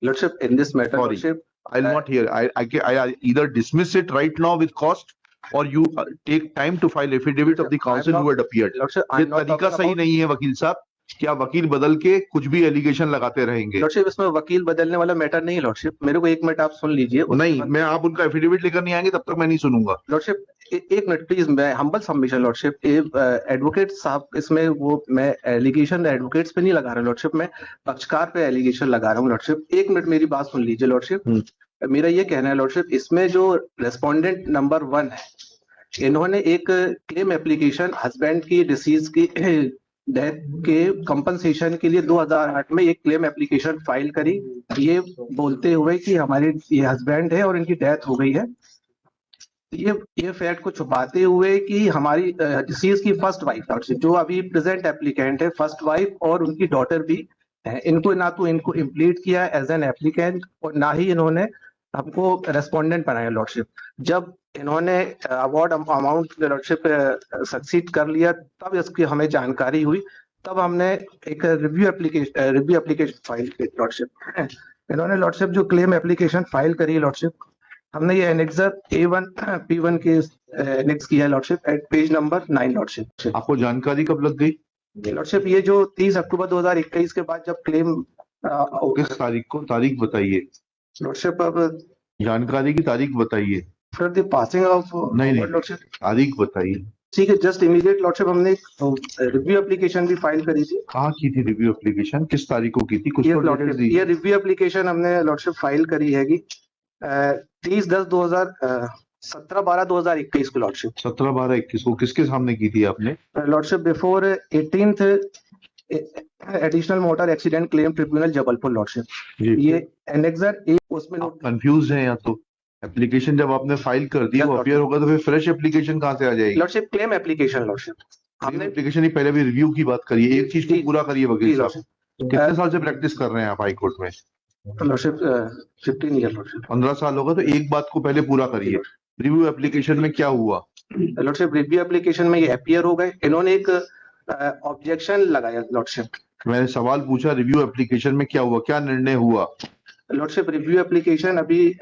Lordship, in this matter, Sorry, Lordship, I'll not hear. I either dismiss it right now with cost, or you take time to file affidavit of the counsel who had appeared. Lordship, ये I'm not तरीका talking सही about, नहीं है वकील साहब, क्या वकील बदल के कुछ भी एलिगेशन लगाते रहेंगे? Lordship, इसमें वकील बदलने वाला मैटर नहीं है Lordship, मेरे को 1 मिनट आप सुन लीजिए। नहीं, मैं आप उनका एफिडेविट लेकर नहीं आएंगे तब तक मैं नहीं सुनूंगा। Lordship, 1 मिनट प्लीज, मैं हम्बल सबमिशन Lordship, एडवोकेट साहब इसमें वो मैं एलिगेशन एडवोकेट्स पे नहीं लगा रहा Lordship, मैं पक्षकार पे एलिगेशन लगा रहा हूँ Lordship। 1 मिनट मेरी बात सुन लीजिए Lordship। मेरा ये कहना है Lordship, इसमें जो रेस्पोंडेंट नंबर 1 है, इन्होंने एक क्लेम एप्लीकेशन हस्बैंड की डिसीज की डेथ के कंपनसेशन के लिए 2008 में एक क्लेम एप्लीकेशन फाइल करी, ये बोलते हुए कि हमारे ये हस्बैंड है और इनकी डेथ हो गई है। ये फैक्ट को छुपाते हुए कि हमारी डिसीज की फर्स्ट वाइफ जो अभी प्रेजेंट एप्लीकेंट है, फर्स्ट वाइफ और उनकी डॉटर भी है, इनको ना तो इनको इम्प्लीट किया एज एन एप्लीकेंट और ना ही इन्होंने हमको रेस्पोंडेंट बनाया Lordship। जब इन्होंने अवार्ड अमाउंट Lordship सक्सीड कर लिया, तब इसकी हमें जानकारी हुई, तब हमने एक रिव्यू एप्लीकेशन फाइल की Lordship। इन्होंने Lordship जो क्लेम एप्लीकेशन फाइल करी Lordship, हमने ये एनेक्सर A1 P1 के एनेक्स किया Lordship at page number 9 Lordship। आपको जानकारी कब लग गई Lordship? ये जो 30 अक्टूबर 2021 के बाद जब क्लेम किस तारीख को? तारीख बताइए Lordship। अब जानकारी की तारीख बताइए। फिर द पासिंग ऑफ नहीं Lordship, तारीख बताइए। ठीक है, जस्ट इमीडिएट Lordship हमने रिव्यू एप्लीकेशन भी फाइल करी थी। कहाँ की थी रिव्यू एप्लीकेशन, किस तारीख को की थी? कुछ तो डिटेल्स ये रिव्यू एप्लीकेशन हमने Lordship फाइल करी हैगी 17/12/2021 को Lordship। 17/12/21 को किसके सामने की थी आपने? Lordship before 18th additional motor accident claim tribunal Jabalpur Lordship। ये एनेक्सर A उसमें कंफ्यूज है या तो एप्लीकेशन जब आपने फाइल कर दी वो अपीयर होगा तो फिर फ्रेश एप्लीकेशन कहाँ से आ जाएगी? Lordship क्लेम एप्लीकेशन Lordship हमने एप्लीकेशन ही पहले भी रिव्यू की बात करिए, एक चीज को पूरा करिए वकील साहब। कितने साल से प्रैक्टिस कर रहे हैं आप हाई कोर्ट में? Lordship 15 year Lordship। 15 साल होगा, तो एक बात को पहले पूरा करिए, रिव्यू एप्लीकेशन में क्या हुआ? Lordship रिव्यू एप्लीकेशन में ये अपीयर हो गए, इन्होंने एक ऑब्जेक्शन लगाया Lordship। मैंने सवाल पूछा रिव्यू एप्लीकेशन में क्या हुआ, क्या निर्णय हुआ? Lordship रिव्यू एप्लीकेशन अभी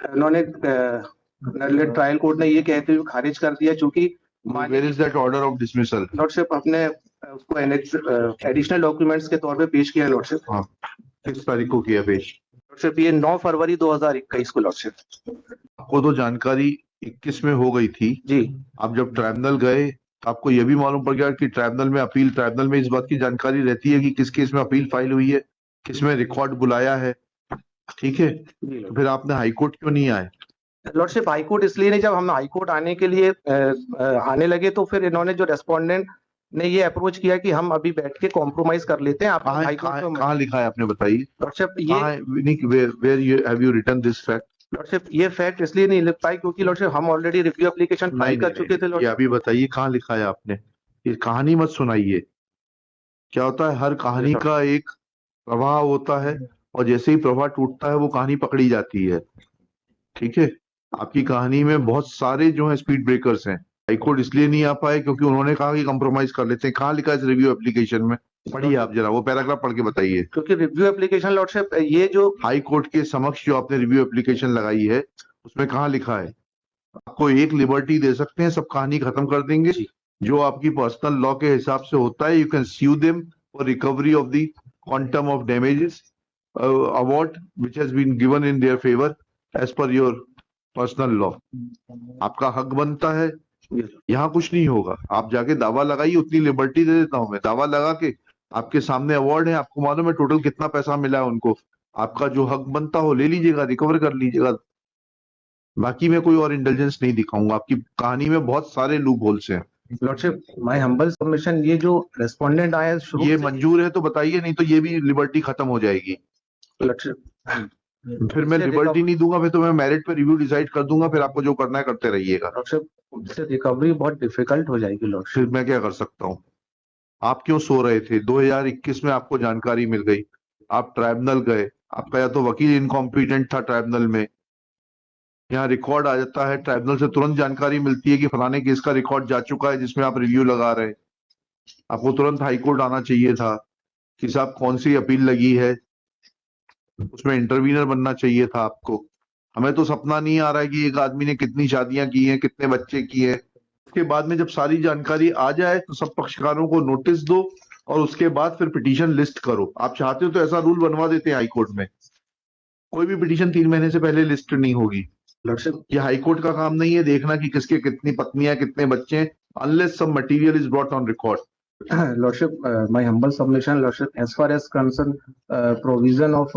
इन्होंने ट्रायल कोर्ट ने ये कहते हुए खारिज कर दिया, चूंकि Where is that order of dismissal? Lordship अपने उसको एडिशनल डॉक्यूमेंट्स के तौर पे पेश किया Lordship। हाँ, किस तारीख को किया पेश? Lordship ये 9 फरवरी 2021 को Lordship। आपको तो जानकारी 21 में हो गई थी जी। आप जब ट्राइब्यूनल गए आपको ये भी मालूम पड़ गया कि ट्राइब्यूनल में इस बात की जानकारी रहती है कि किस केस में अपील फाइल हुई है, किस में रिकॉर्ड बुलाया है, ठीक है? तो फिर आपने हाईकोर्ट क्यों नहीं आए? Lordship हाईकोर्ट इसलिए नहीं, जब हम हाईकोर्ट आने के लिए आने लगे तो फिर इन्होंने जो रेस्पोंडेंट ने ये अप्रोच किया कि हम अभी बैठ के कॉम्प्रोमाइज कर लेते हैं। आप कहाँ लिखा है आपने बताइए? Lordship ये where you have you written this fact? Lordship ये फैक्ट इसलिए नहीं लिख पाए क्योंकि Lordship हम ऑलरेडी रिव्यू एप्लीकेशन फाइल कर चुके थे। ये अभी बताइए कहाँ लिखा है आपने? ये कहानी मत सुनाइए। क्या होता है, हर कहानी का एक प्रवाह होता है और जैसे ही प्रवाह टूटता है वो कहानी पकड़ी जाती है, ठीक है? आपकी कहानी में बहुत सारे जो है स्पीड ब्रेकर्स हैं। हाईकोर्ट इसलिए नहीं आ पाए क्योंकि उन्होंने कहा कि कंप्रोमाइज कर लेते हैं। कहाँ लिखा है इस रिव्यू एप्लीकेशन में? पढ़िए आप जरा वो पैराग्राफ पढ़ के बताइए। क्योंकि रिव्यू एप्लीकेशन Lordship ये जो हाई कोर्ट के समक्ष जो आपने रिव्यू एप्लीकेशन लगाई है उसमें कहाँ लिखा है? आपको एक लिबर्टी दे सकते हैं, सब कहानी खत्म कर देंगे। जो आपकी पर्सनल लॉ के हिसाब से होता है, you can sue them for recovery of the quantum of damages award which has been given in their favour as per your personal law. आपका हक बनता है, यहाँ कुछ नहीं होगा। आप जाके दावा लगाइए, उतनी लिबर्टी दे देता हूं मैं। दावा लगा के आपके सामने अवार्ड है, आपको मालूम है टोटल कितना पैसा मिला है उनको, आपका जो हक बनता हो ले लीजिएगा, रिकवर कर लीजिएगा। बाकी मैं कोई और इंटेलिजेंस नहीं दिखाऊंगा। आपकी कहानी में बहुत सारे लूप होल्स हैं। Lordship माय हम्बल सबमिशन, ये जो रेस्पोंडेंट आया ये मंजूर है तो बताइए, नहीं तो ये भी लिबर्टी खत्म हो जाएगी। Lordship फिर मैं लिबर्टी नहीं दूंगा, फिर तो मैं मेरिट पे रिव्यू डिसाइड कर दूंगा, फिर आपको जो करना है करते रहिएगा। Lordship रिकवरी बहुत डिफिकल्ट हो जाएगी Lordship। फिर मैं क्या कर सकता हूँ? आप क्यों सो रहे थे? 2021 में आपको जानकारी मिल गई, आप ट्राइब्यूनल गए, आपका या तो वकील इनकॉम्पिटेंट था ट्राइब्यूनल में, यहाँ रिकॉर्ड आ जाता है, ट्राइब्यूनल से तुरंत जानकारी मिलती है कि फलाने केस का रिकॉर्ड जा चुका है जिसमें आप रिव्यू लगा रहे। आपको तुरंत हाईकोर्ट आना चाहिए था कि साहब कौन सी अपील लगी है, उसमें इंटरवीनर बनना चाहिए था आपको। हमें तो सपना नहीं आ रहा है कि एक आदमी ने कितनी शादियां की हैं, कितने बच्चे किए हैं। उसके बाद में जब सारी जानकारी आ जाए तो सब पक्षकारों को नोटिस दो और उसके बाद फिर पिटीशन लिस्ट करो। आप चाहते हो तो ऐसा रूल बनवा देते हैं हाईकोर्ट में, कोई भी पिटीशन 3 महीने से पहले लिस्ट नहीं होगी। लॉर्डशिप, ये हाईकोर्ट का काम नहीं है देखना कि किसके कितनी पत्नियां कितने बच्चे हैं, unless some material is brought on record. Lordship, my humble submission, Lordship, as far as concern provision of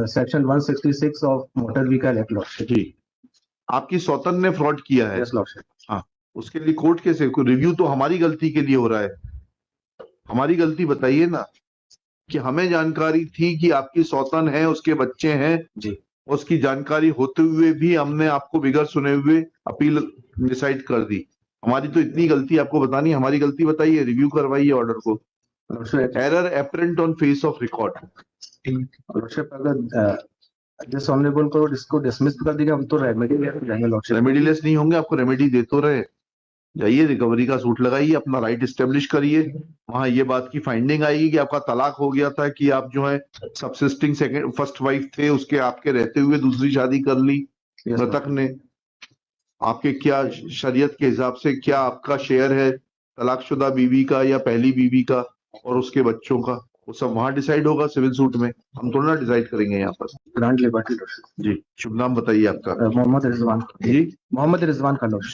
section 166 of Motor Vehicle Act, Lordship. जी, आपकी सौतन ने फ्रॉड किया है, Yes, Lordship. हाँ, उसके लिए कोर्ट कैसे, रिव्यू तो हमारी गलती के लिए हो रहा है। हमारी गलती बताइए ना, कि हमें जानकारी थी कि आपकी सौतन है, उसके बच्चे हैं जी, उसकी जानकारी होते हुए भी हमने आपको बिगर सुने हुए अपील डिसाइड कर दी। हमारी तो इतनी गलती आपको बतानी, हमारी गलती बताइए, रिव्यू करवाइए ऑर्डर को। Lordship, error apparent on face of record. Lordship, अगर जिस ऑनरेबल को इसको डिसमिस कर दिया, हम तो रेमेडी लेकर जाएंगे, Lordship. रेमेडीलेस नहीं होंगे, आपको रेमेडी दे तो रहे। जाइए रिकवरी का सूट लगाइए, अपना राइट एस्टेब्लिश करिए। वहां ये बात की फाइंडिंग आएगी कि आपका तलाक हो गया था, कि आप जो है सबसिस्टिंग सेकंड फर्स्ट वाइफ थे, उसके आपके रहते हुए दूसरी शादी कर ली Yes, मृतक ने। आपके क्या शरीयत के हिसाब से क्या आपका शेयर है तलाकशुदा बीवी का या पहली बीवी का और उसके बच्चों का, वो सब वहां डिसाइड होगा सिविल सूट में, हम थोड़ा ना डिसाइड करेंगे यहाँ पर। Grant liberty, Lordship. जी, शुभ नाम बताइए आपका। मोहम्मद रिजवान. जी, मोहम्मद रिजवान का, Lordship.